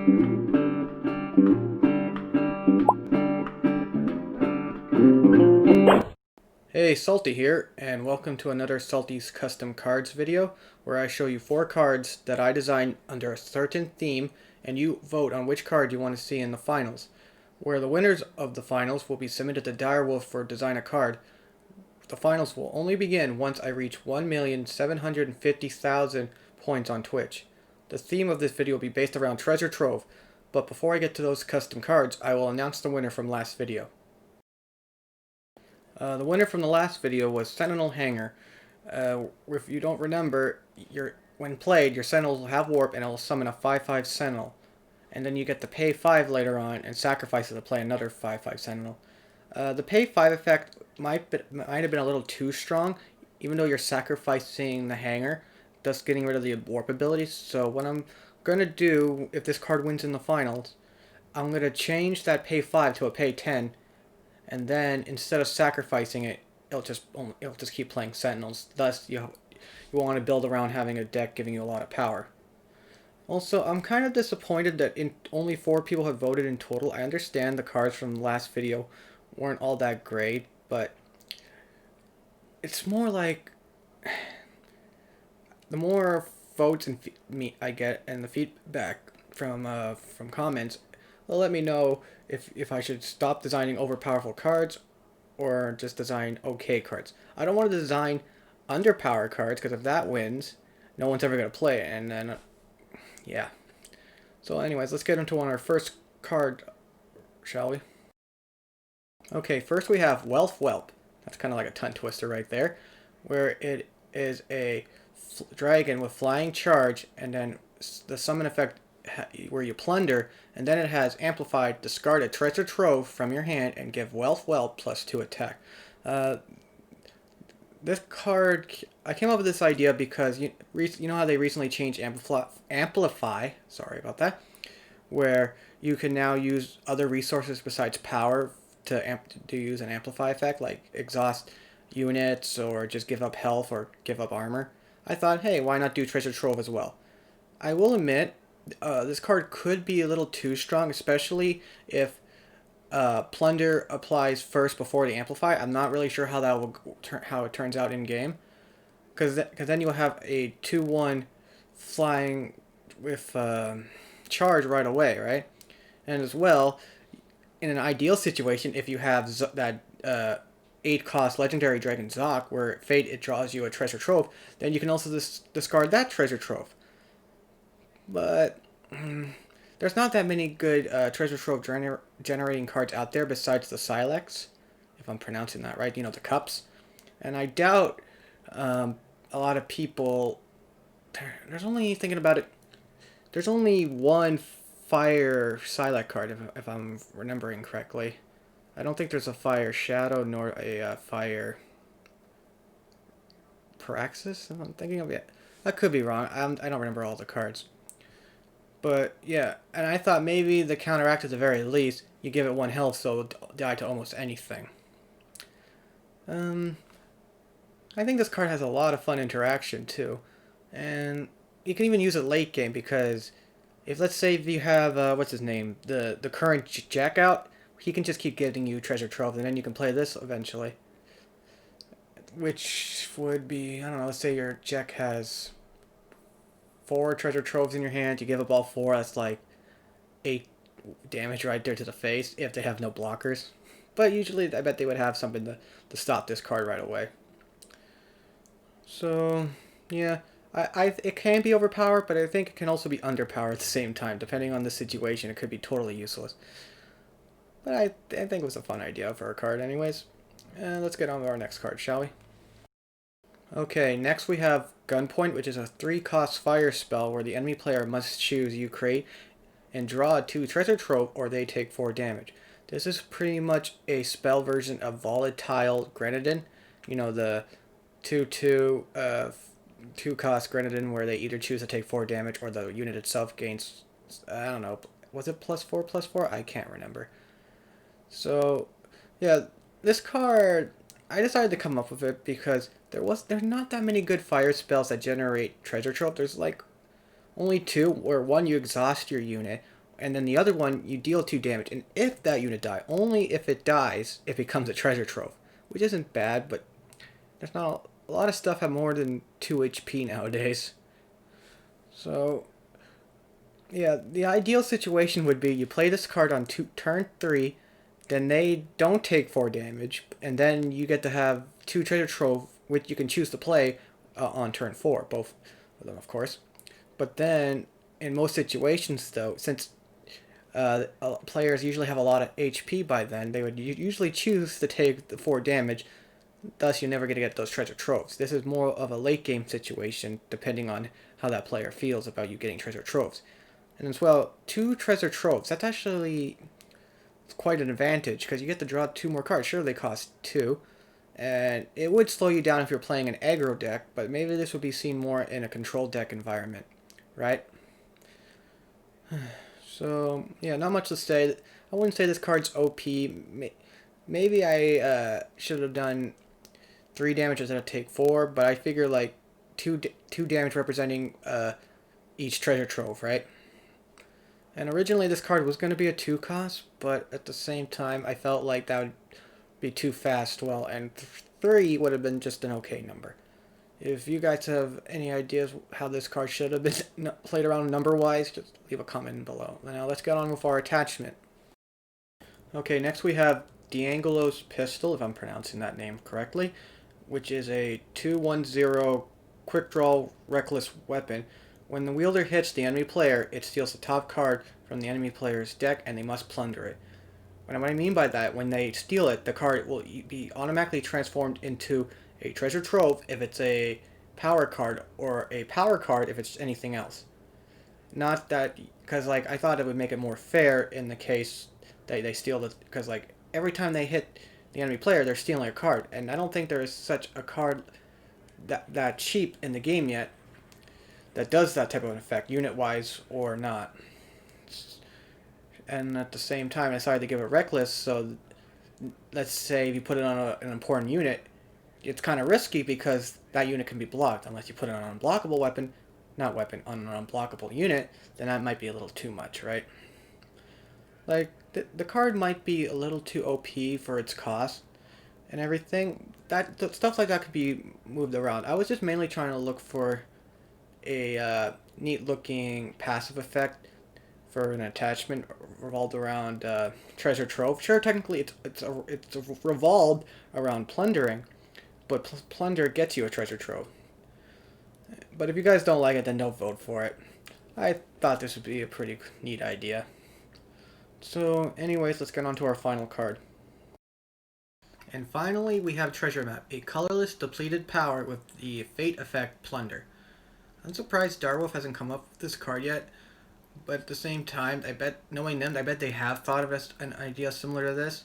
Hey, Salty here, and welcome to another Salty's Custom Cards video, where I show you 4 cards that I designed under a certain theme, and you vote on which card you want to see in the finals. Where the winners of the finals will be submitted to Direwolf for Design a Card. The finals will only begin once I reach 1,750,000 points on Twitch. The theme of this video will be based around Treasure Trove, but before I get to those custom cards, I will announce the winner from last video. The winner from the last video was Sentinel Hanger. If you don't remember, when played, your Sentinel will have Warp and it will summon a 5/5 Sentinel. And then you get to pay 5 later on and sacrifice it to play another 5/5 Sentinel. The pay 5 effect might have been a little too strong, even though you're sacrificing the Hanger, thus getting rid of the Warp ability. So what I'm going to do, if this card wins in the finals, I'm going to change that pay 5 to a pay 10. And then instead of sacrificing it, it'll just keep playing Sentinels. Thus, you want to build around having a deck giving you a lot of power. Also, I'm kind of disappointed that only 4 people have voted in total. I understand the cards from the last video weren't all that great, but it's more like the more votes and I get and the feedback from comments will let me know if I should stop designing overpowerful cards or just design okay cards. I don't want to design underpowered cards because if that wins, no one's ever going to play it, and then, yeah. So anyways, let's get into our first card, shall we? Okay, first we have Whelp Welp. That's kind of like a tongue twister right there, where it is a dragon with flying charge, and then the summon effect where you plunder, and then it has amplified, discard a treasure trove from your hand and give Whelp Welp +2 attack. This card, I came up with this idea because you know how they recently changed amplify, sorry about that, where you can now use other resources besides power to use an amplify effect, like exhaust units or just give up health or give up armor. I thought, hey, why not do treasure trove as well? I will admit, this card could be a little too strong, especially if plunder applies first before the amplify. I'm not really sure how that will how it turns out in game, because then you'll have a 2/1 flying with charge right away, right? And as well, in an ideal situation, if you have that 8-cost legendary dragon Zoc, where fate it draws you a treasure trove, then you can also discard that treasure trove. But there's not that many good treasure trove generating cards out there besides the Silex, if I'm pronouncing that right. You know, the cups, and I doubt a lot of people. There's only thinking about it. There's only one fire Silex card, if I'm remembering correctly. I don't think there's a fire shadow nor a fire Praxis. If I'm thinking of it, I could be wrong. I don't remember all the cards. But yeah, and I thought maybe the counteract at the very least, you give it 1 health so it'll die to almost anything. I think this card has a lot of fun interaction too. And you can even use it late game because if, let's say, if you have, what's his name, the current Jack out, he can just keep giving you treasure trove and then you can play this eventually. Which would be, I don't know, let's say your Jack has 4 treasure troves in your hand, you give up all 4, that's like 8 damage right there to the face if they have no blockers. But usually I bet they would have something to stop this card right away. So yeah, it can be overpowered, but I think it can also be underpowered at the same time. Depending on the situation, it could be totally useless. But I think it was a fun idea for a card anyways. Let's get on to our next card, shall we? Okay, next we have Gunpoint, which is a 3-cost fire spell where the enemy player must choose you create and draw 2 treasure trove or they take 4 damage. This is pretty much a spell version of Volatile Grenadin. You know, the 2/2 Grenadin where they either choose to take 4 damage or the unit itself gains, I don't know, was it +4/+4? I can't remember. So yeah, this card, I decided to come up with it because there's not that many good fire spells that generate treasure trove. There's like only 2, where one you exhaust your unit, and then the other one you deal 2 damage. And if that unit dies, only if it dies, it becomes a treasure trove, which isn't bad, but there's not a lot of stuff have more than 2 HP nowadays. So yeah, the ideal situation would be you play this card on turn 3, then they don't take 4 damage, and then you get to have 2 treasure trove, which you can choose to play on turn 4, both of them, of course. But then, in most situations, though, since players usually have a lot of HP by then, they would usually choose to take the 4 damage. Thus, you're never going to get those treasure troves. This is more of a late game situation, depending on how that player feels about you getting treasure troves. And as well, 2 treasure troves. That's actually quite an advantage because you get to draw 2 more cards. Sure, they cost 2, and it would slow you down if you're playing an aggro deck, but maybe this would be seen more in a control deck environment, right? So yeah, not much to say. I wouldn't say this card's OP. Maybe I should have done 3 damage instead of take 4, but I figure like 2 damage representing each treasure trove, right? And originally this card was going to be a 2 cost, but at the same time I felt like that would be too fast. Well, and 3 would have been just an okay number. If you guys have any ideas how this card should have been played around number-wise, just leave a comment below. Now let's get on with our attachment. Okay, next we have D'Angelo's Pistol, if I'm pronouncing that name correctly, which is a 2/1/0 quick draw reckless weapon. When the wielder hits the enemy player, it steals the top card from the enemy player's deck and they must plunder it. What I mean by that, when they steal it, the card will be automatically transformed into a treasure trove if it's a power card, or a power card if it's anything else. Not that, because like I thought it would make it more fair in the case that they steal the, because like every time they hit the enemy player, they're stealing a card, and I don't think there is such a card that cheap in the game yet that does that type of an effect, unit-wise or not. And at the same time, I decided to give it reckless, so let's say if you put it on an important unit, it's kind of risky because that unit can be blocked. Unless you put it on an unblockable weapon, on an unblockable unit, then that might be a little too much, right? Like, the card might be a little too OP for its cost and everything. Stuff like that could be moved around. I was just mainly trying to look for a neat-looking passive effect for an attachment revolved around Treasure Trove. Sure, technically it's revolved around plundering, but plunder gets you a Treasure Trove. But if you guys don't like it, then don't vote for it. I thought this would be a pretty neat idea. So anyways, let's get on to our final card. And finally, we have Treasure Map, a colorless depleted power with the fate effect Plunder. I'm surprised Darwolf hasn't come up with this card yet, but at the same time, I bet, knowing them, I bet they have thought of an idea similar to this.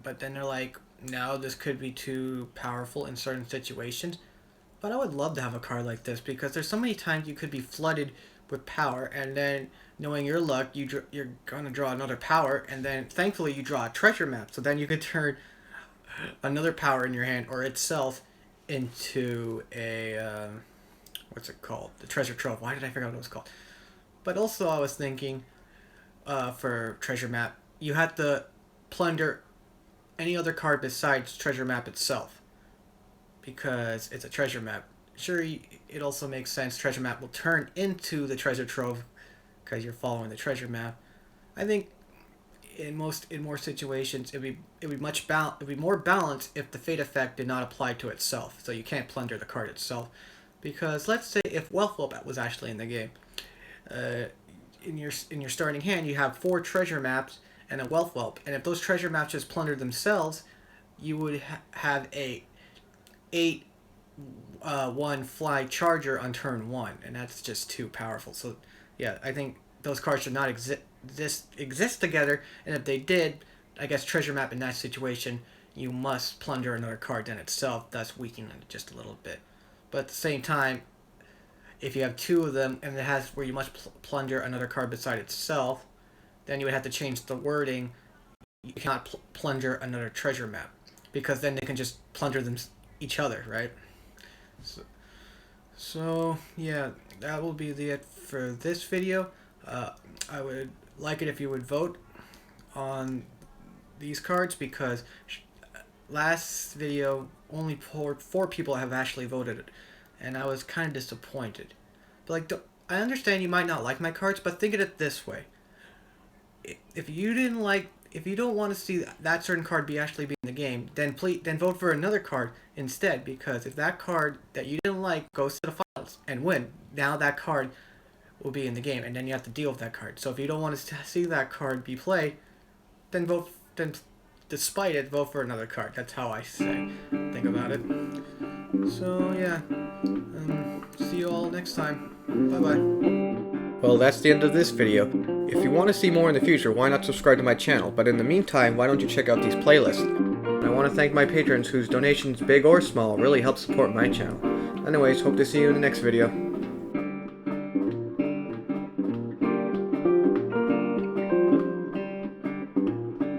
But then they're like, no, this could be too powerful in certain situations. But I would love to have a card like this, because there's so many times you could be flooded with power, and then knowing your luck, you're going to draw another power, and then thankfully you draw a treasure map, so then you could turn another power in your hand, or itself, into a, what's it called? The Treasure Trove. Why did I forget what it was called? But also I was thinking, for treasure map, you have to plunder any other card besides treasure map itself, because it's a treasure map. Sure, it also makes sense treasure map will turn into the treasure trove because you're following the treasure map. I think in more situations it'd be more balanced if the fate effect did not apply to itself, so you can't plunder the card itself. Because let's say if Whelp Welp was actually in the game, in your starting hand you have 4 treasure maps and a Whelp Welp, and if those treasure maps just plundered themselves, you would have a 8/1 fly charger on turn 1, and that's just too powerful. So yeah, I think those cards should not exist together, and if they did, I guess treasure map in that situation, you must plunder another card than itself, thus weakening it just a little bit. But at the same time, if you have 2 of them and it has where you must plunder another card beside itself, then you would have to change the wording. You cannot plunder another treasure map, because then they can just plunder each other, right? So yeah, that will be it for this video. I would like it if you would vote on these cards, because last video only four people have actually voted it, and I was kind of disappointed. But like, I understand you might not like my cards, but think of it this way: if you don't want to see that certain card actually be in the game, then vote for another card instead. Because if that card that you didn't like goes to the finals and win, now that card will be in the game, and then you have to deal with that card. So if you don't want to see that card be played, then despite it, vote for another card. That's how I think about it. So yeah, see you all next time. Bye bye. Well, that's the end of this video. If you want to see more in the future, why not subscribe to my channel? But in the meantime, why don't you check out these playlists? And I want to thank my patrons whose donations, big or small, really help support my channel. Anyways, hope to see you in the next video.